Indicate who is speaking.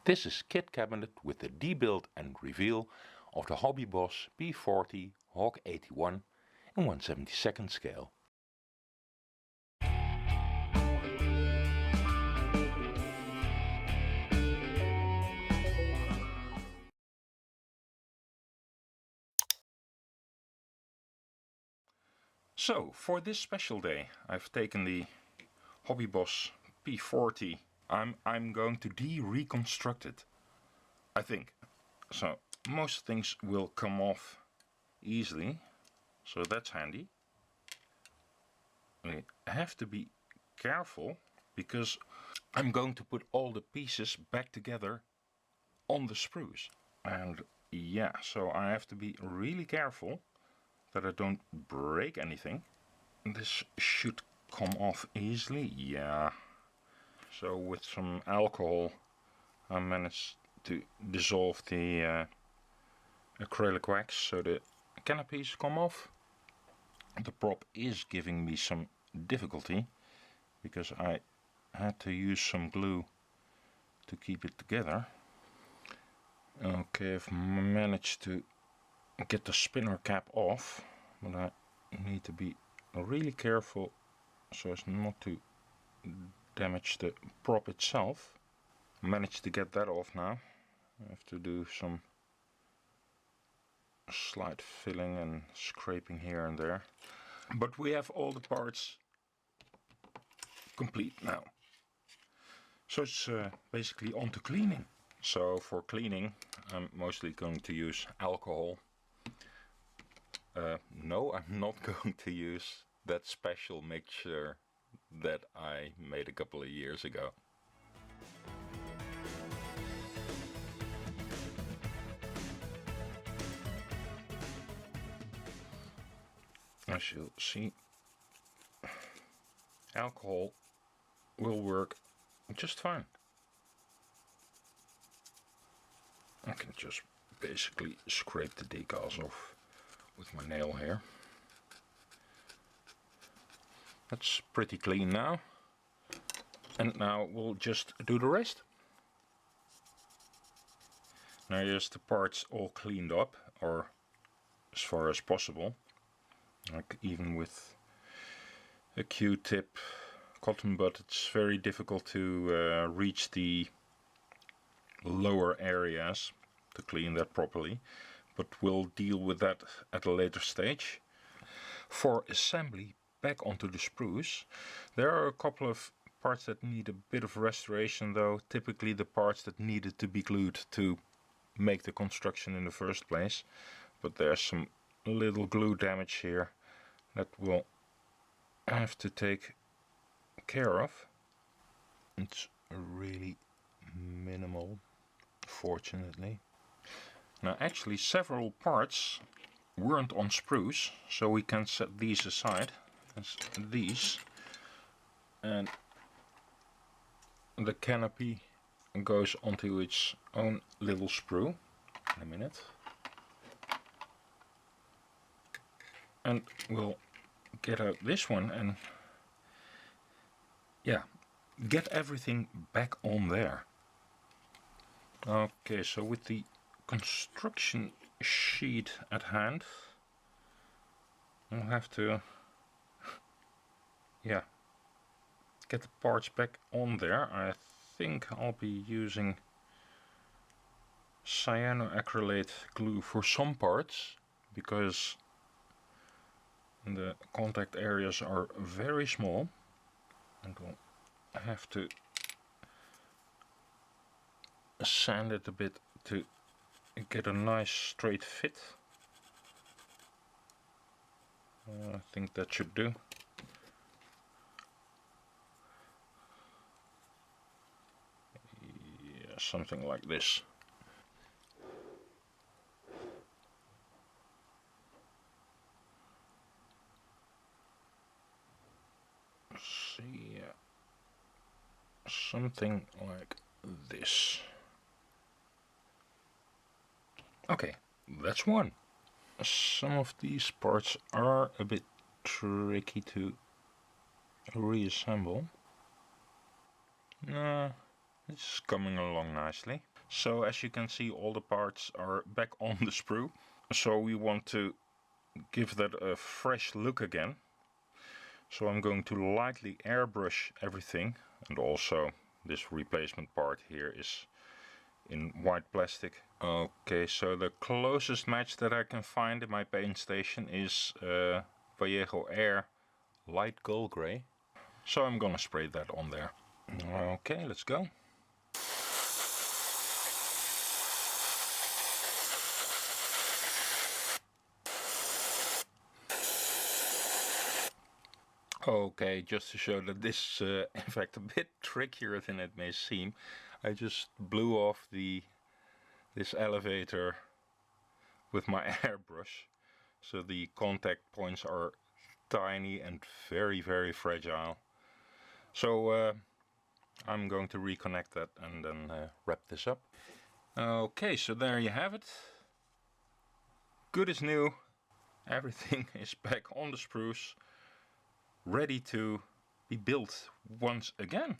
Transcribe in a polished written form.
Speaker 1: This is Kit Kabinet with the debuild and reveal of the HobbyBoss P-40 Hawk 81 in 1/72 scale. So for this special day I've taken the HobbyBoss P-40. I'm going to reconstruct it, I think. So most things will come off easily, so that's handy. We have to be careful because I'm going to put all the pieces back together on the sprues. And yeah, so I have to be really careful that I don't break anything. This should come off easily, yeah. So with some alcohol I managed to dissolve the acrylic wax so the canopies come off. The prop is giving me some difficulty because I had to use some glue to keep it together. Okay, I've managed to get the spinner cap off, but I need to be really careful so as not to damage the prop itself. Managed to get that off now. I have to do some slight filling and scraping here and there. But we have all the parts complete now. So it's basically on to cleaning. So for cleaning I'm mostly going to use alcohol. No, I'm not going to use that special mixture that I made a couple of years ago. As you'll see, alcohol will work just fine. I can just basically scrape the decals off with my nail here. That's pretty clean now. And now we'll just do the rest. Now here's the parts all cleaned up, or as far as possible. Like even with a Q-tip, cotton bud, it's very difficult to reach the lower areas to clean that properly. But we'll deal with that at a later stage. For assembly back onto the sprues, there are a couple of parts that need a bit of restoration though, typically the parts that needed to be glued to make the construction in the first place. But there's some little glue damage here that we'll have to take care of. It's really minimal, fortunately. Now actually several parts weren't on sprues, so we can set these aside as these, and the canopy goes onto its own little sprue in a minute. And we'll get out this one and yeah, get everything back on there. Okay, so with the construction sheet at hand, I'll have to yeah, get the parts back on there. I think I'll be using cyanoacrylate glue for some parts because the contact areas are very small, and we'll have to sand it a bit to get a nice straight fit. I think that should do. Yeah, something like this. See, yeah, something like this. Okay, that's one. Some of these parts are a bit tricky to reassemble. It's coming along nicely. So as you can see, all the parts are back on the sprue. So we want to give that a fresh look again. So I'm going to lightly airbrush everything, and also this replacement part here is in white plastic. Okay, so the closest match that I can find in my paint station is Vallejo Air light gold gray. So I'm gonna spray that on there. Okay, let's go. Okay, just to show that this is in fact a bit trickier than it may seem, I just blew off this elevator with my airbrush. So the contact points are tiny and very, very fragile. So I'm going to reconnect that and then wrap this up. Okay, so there you have it. Good as new. Everything is back on the sprues, ready to be built once again.